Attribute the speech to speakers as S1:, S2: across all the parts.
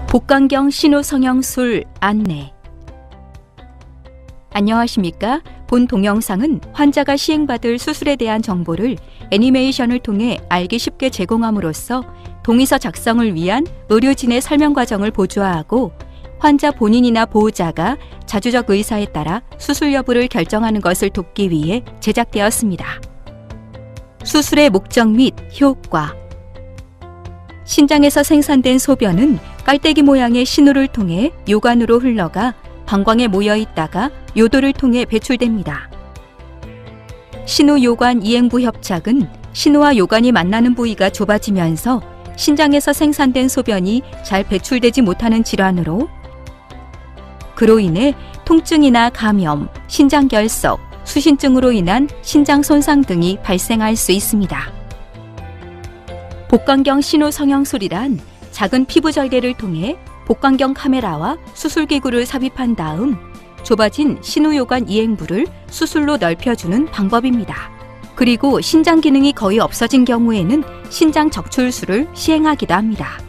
S1: 복강경 신우성형술 안내. 안녕하십니까? 본 동영상은 환자가 시행받을 수술에 대한 정보를 애니메이션을 통해 알기 쉽게 제공함으로써 동의서 작성을 위한 의료진의 설명 과정을 보조하고 환자 본인이나 보호자가 자주적 의사에 따라 수술 여부를 결정하는 것을 돕기 위해 제작되었습니다. 수술의 목적 및 효과. 신장에서 생산된 소변은 깔때기 모양의 신우를 통해 요관으로 흘러가 방광에 모여 있다가 요도를 통해 배출됩니다. 신우-요관 이행부 협착은 신우와 요관이 만나는 부위가 좁아지면서 신장에서 생산된 소변이 잘 배출되지 못하는 질환으로 그로 인해 통증이나 감염, 신장결석, 수신증으로 인한 신장 손상 등이 발생할 수 있습니다. 복강경 신우성형술이란 작은 피부 절개를 통해 복강경 카메라와 수술기구를 삽입한 다음 좁아진 신우요관 이행부를 수술로 넓혀주는 방법입니다. 그리고 신장 기능이 거의 없어진 경우에는 신장 적출술을 시행하기도 합니다.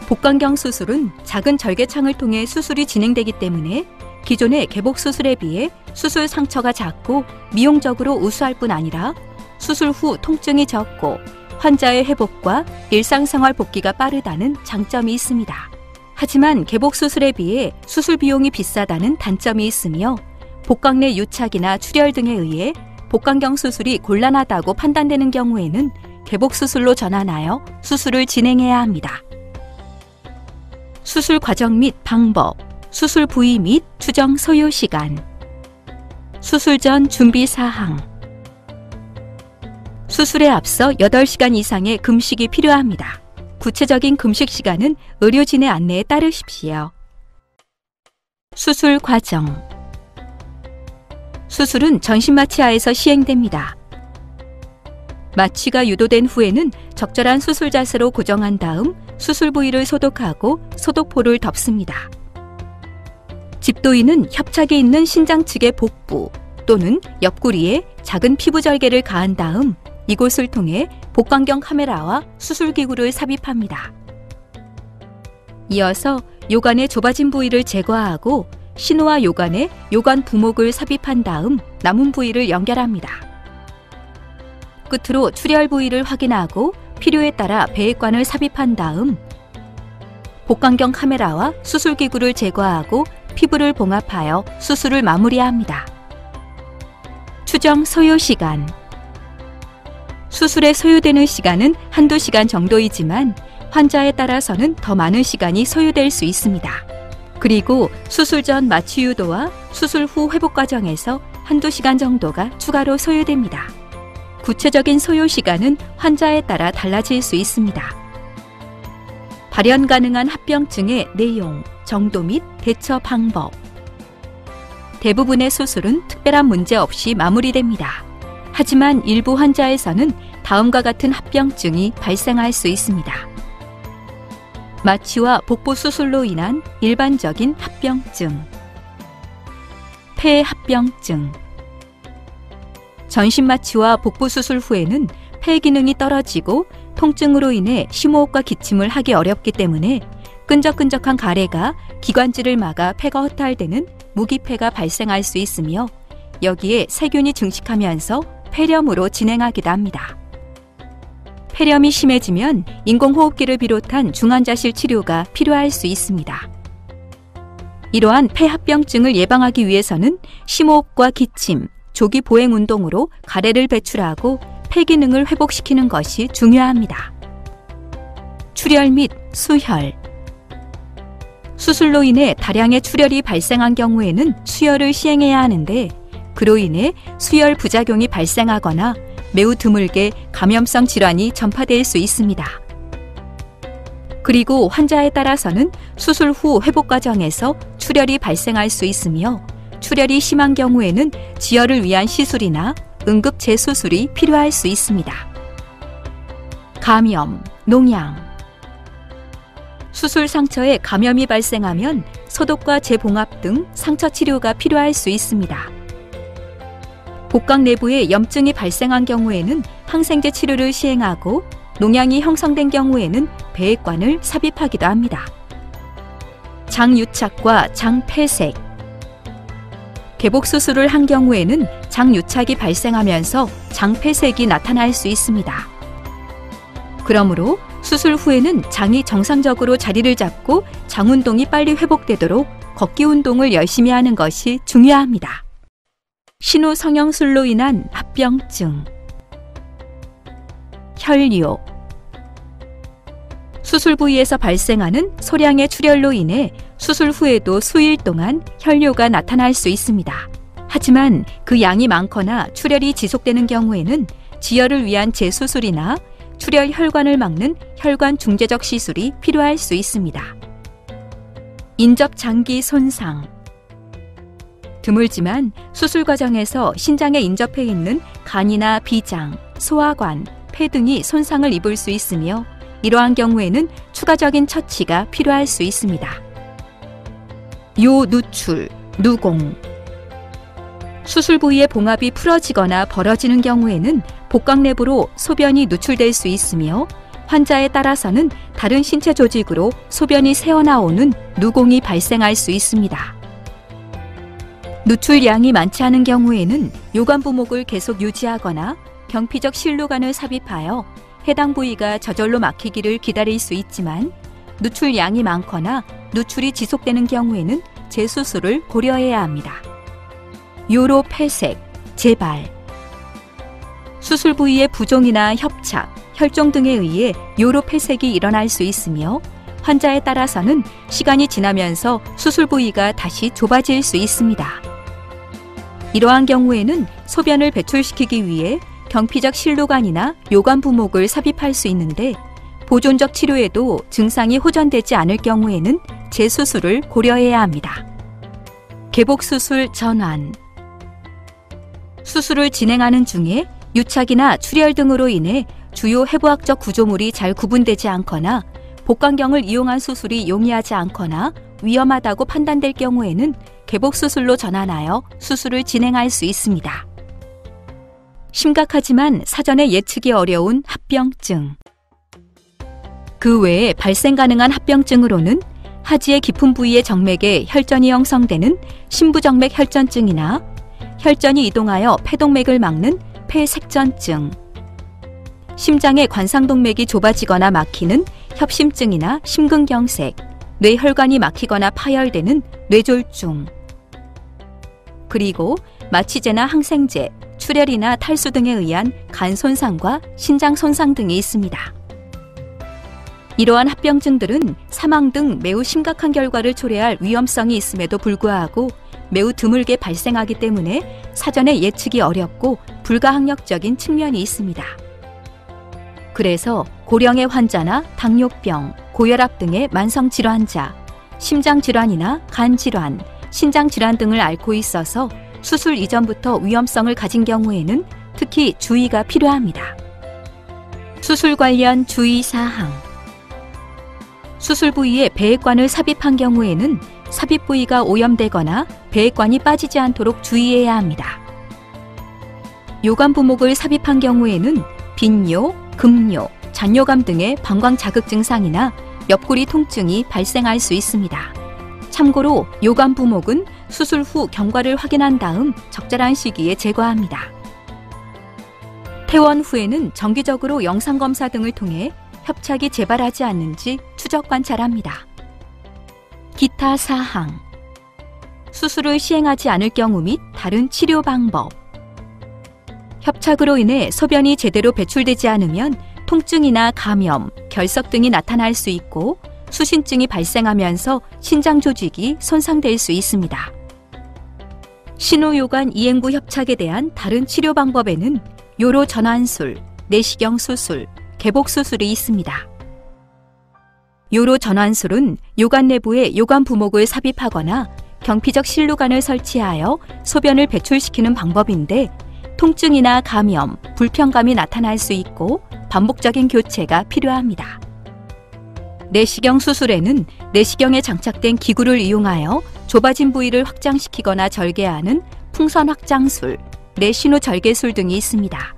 S1: 복강경 수술은 작은 절개창을 통해 수술이 진행되기 때문에 기존의 개복 수술에 비해 수술 상처가 작고 미용적으로 우수할 뿐 아니라 수술 후 통증이 적고 환자의 회복과 일상생활 복귀가 빠르다는 장점이 있습니다. 하지만 개복 수술에 비해 수술 비용이 비싸다는 단점이 있으며 복강 내 유착이나 출혈 등에 의해 복강경 수술이 곤란하다고 판단되는 경우에는 개복 수술로 전환하여 수술을 진행해야 합니다. 수술 과정 및 방법, 수술 부위 및 추정 소요 시간, 수술 전 준비 사항. 수술에 앞서 8시간 이상의 금식이 필요합니다. 구체적인 금식 시간은 의료진의 안내에 따르십시오. 수술 과정. 수술은 전신 마취하에서 시행됩니다. 마취가 유도된 후에는 적절한 수술 자세로 고정한 다음 수술 부위를 소독하고 소독포를 덮습니다. 집도인은 협착이 있는 신장 측의 복부 또는 옆구리에 작은 피부 절개를 가한 다음 이곳을 통해 복강경 카메라와 수술기구를 삽입합니다. 이어서 요관의 좁아진 부위를 제거하고 신우와 요관에 요관 부목을 삽입한 다음 남은 부위를 연결합니다. 끝으로 출혈 부위를 확인하고 필요에 따라 배액관을 삽입한 다음 복강경 카메라와 수술기구를 제거하고 피부를 봉합하여 수술을 마무리합니다. 추정 소요 시간. 수술에 소요되는 시간은 한두 시간 정도이지만 환자에 따라서는 더 많은 시간이 소요될 수 있습니다. 그리고 수술 전 마취 유도와 수술 후 회복 과정에서 한두 시간 정도가 추가로 소요됩니다. 구체적인 소요 시간은 환자에 따라 달라질 수 있습니다. 발현 가능한 합병증의 내용, 정도 및 대처 방법. 대부분의 수술은 특별한 문제 없이 마무리됩니다. 하지만 일부 환자에서는 다음과 같은 합병증이 발생할 수 있습니다. 마취와 복부 수술로 인한 일반적인 합병증, 폐 합병증. 전신 마취와 복부 수술 후에는 폐 기능이 떨어지고 통증으로 인해 심호흡과 기침을 하기 어렵기 때문에 끈적끈적한 가래가 기관지를 막아 폐가 허탈되는 무기폐가 발생할 수 있으며 여기에 세균이 증식하면서 폐렴으로 진행하기도 합니다. 폐렴이 심해지면 인공호흡기를 비롯한 중환자실 치료가 필요할 수 있습니다. 이러한 폐합병증을 예방하기 위해서는 심호흡과 기침, 조기 보행 운동으로 가래를 배출하고 폐 기능을 회복시키는 것이 중요합니다. 출혈 및 수혈. 수술로 인해 다량의 출혈이 발생한 경우에는 수혈을 시행해야 하는데 그로 인해 수혈 부작용이 발생하거나 매우 드물게 감염성 질환이 전파될 수 있습니다. 그리고 환자에 따라서는 수술 후 회복 과정에서 출혈이 발생할 수 있으며 출혈이 심한 경우에는 지혈을 위한 시술이나 응급 재수술이 필요할 수 있습니다. 감염, 농양. 수술 상처에 감염이 발생하면 소독과 재봉합 등 상처 치료가 필요할 수 있습니다. 복강 내부에 염증이 발생한 경우에는 항생제 치료를 시행하고 농양이 형성된 경우에는 배액관을 삽입하기도 합니다. 장유착과 장폐색. 개복수술을 한 경우에는 장유착이 발생하면서 장폐색이 나타날 수 있습니다. 그러므로 수술 후에는 장이 정상적으로 자리를 잡고 장운동이 빨리 회복되도록 걷기 운동을 열심히 하는 것이 중요합니다. 신우성형술로 인한 합병증. 혈뇨. 수술 부위에서 발생하는 소량의 출혈로 인해 수술 후에도 수일 동안 혈뇨가 나타날 수 있습니다. 하지만 그 양이 많거나 출혈이 지속되는 경우에는 지혈을 위한 재수술이나 출혈 혈관을 막는 혈관 중재적 시술이 필요할 수 있습니다. 인접 장기 손상. 드물지만 수술 과정에서 신장에 인접해 있는 간이나 비장, 소화관, 폐 등이 손상을 입을 수 있으며 이러한 경우에는 추가적인 처치가 필요할 수 있습니다. 요누출, 누공. 수술 부위의 봉합이 풀어지거나 벌어지는 경우에는 복강 내부로 소변이 누출될 수 있으며 환자에 따라서는 다른 신체 조직으로 소변이 새어나오는 누공이 발생할 수 있습니다. 누출량이 많지 않은 경우에는 요관부목을 계속 유지하거나 경피적 실루관을 삽입하여 해당 부위가 저절로 막히기를 기다릴 수 있지만 누출량이 많거나 누출이 지속되는 경우에는 재수술을 고려해야 합니다. 요로 폐색, 재발. 수술 부위의 부종이나 협착, 혈종 등에 의해 요로 폐색이 일어날 수 있으며 환자에 따라서는 시간이 지나면서 수술 부위가 다시 좁아질 수 있습니다. 이러한 경우에는 소변을 배출시키기 위해 경피적 실루관이나 요관부목을 삽입할 수 있는데 보존적 치료에도 증상이 호전되지 않을 경우에는 재수술을 고려해야 합니다. 개복수술 전환. 수술을 진행하는 중에 유착이나 출혈 등으로 인해 주요 해부학적 구조물이 잘 구분되지 않거나 복강경을 이용한 수술이 용이하지 않거나 위험하다고 판단될 경우에는 개복수술로 전환하여 수술을 진행할 수 있습니다. 심각하지만 사전에 예측이 어려운 합병증. 그 외에 발생 가능한 합병증으로는 하지의 깊은 부위의 정맥에 혈전이 형성되는 심부정맥 혈전증이나 혈전이 이동하여 폐동맥을 막는 폐색전증, 심장의 관상동맥이 좁아지거나 막히는 협심증이나 심근경색, 뇌혈관이 막히거나 파열되는 뇌졸중, 그리고 마취제나 항생제, 출혈이나 탈수 등에 의한 간 손상과 신장 손상 등이 있습니다. 이러한 합병증들은 사망 등 매우 심각한 결과를 초래할 위험성이 있음에도 불구하고 매우 드물게 발생하기 때문에 사전에 예측이 어렵고 불가항력적인 측면이 있습니다. 그래서 고령의 환자나 당뇨병, 고혈압 등의 만성질환자, 심장질환이나 간질환, 신장질환 등을 앓고 있어서 수술 이전부터 위험성을 가진 경우에는 특히 주의가 필요합니다. 수술 관련 주의사항. 수술 부위에 배액관을 삽입한 경우에는 삽입 부위가 오염되거나 배액관이 빠지지 않도록 주의해야 합니다. 요관부목을 삽입한 경우에는 빈뇨, 급뇨, 잔뇨감 등의 방광 자극 증상이나 옆구리 통증이 발생할 수 있습니다. 참고로 요관부목은 수술 후 경과를 확인한 다음 적절한 시기에 제거합니다. 퇴원 후에는 정기적으로 영상검사 등을 통해 협착이 재발하지 않는지 추적 관찰합니다. 기타 사항. 수술을 시행하지 않을 경우 및 다른 치료 방법. 협착으로 인해 소변이 제대로 배출되지 않으면 통증이나 감염, 결석 등이 나타날 수 있고 수신증이 발생하면서 신장 조직이 손상될 수 있습니다. 신우요관 이행부 협착에 대한 다른 치료 방법에는 요로 전환술, 내시경 수술, 개복 수술이 있습니다. 요로 전환술은 요관 내부에 요관 부목을 삽입하거나 경피적 실루관을 설치하여 소변을 배출시키는 방법인데 통증이나 감염, 불편감이 나타날 수 있고 반복적인 교체가 필요합니다. 내시경 수술에는 내시경에 장착된 기구를 이용하여 좁아진 부위를 확장시키거나 절개하는 풍선 확장술, 내신후 절개술 등이 있습니다.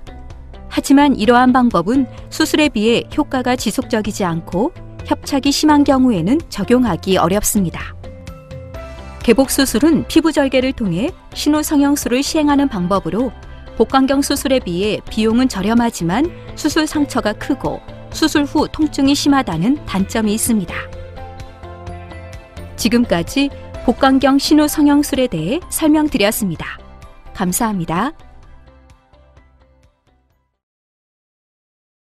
S1: 하지만 이러한 방법은 수술에 비해 효과가 지속적이지 않고 협착이 심한 경우에는 적용하기 어렵습니다. 개복수술은 피부 절개를 통해 신우 성형술을 시행하는 방법으로 복강경 수술에 비해 비용은 저렴하지만 수술 상처가 크고 수술 후 통증이 심하다는 단점이 있습니다. 지금까지 복강경 신우 성형술에 대해 설명드렸습니다. 감사합니다.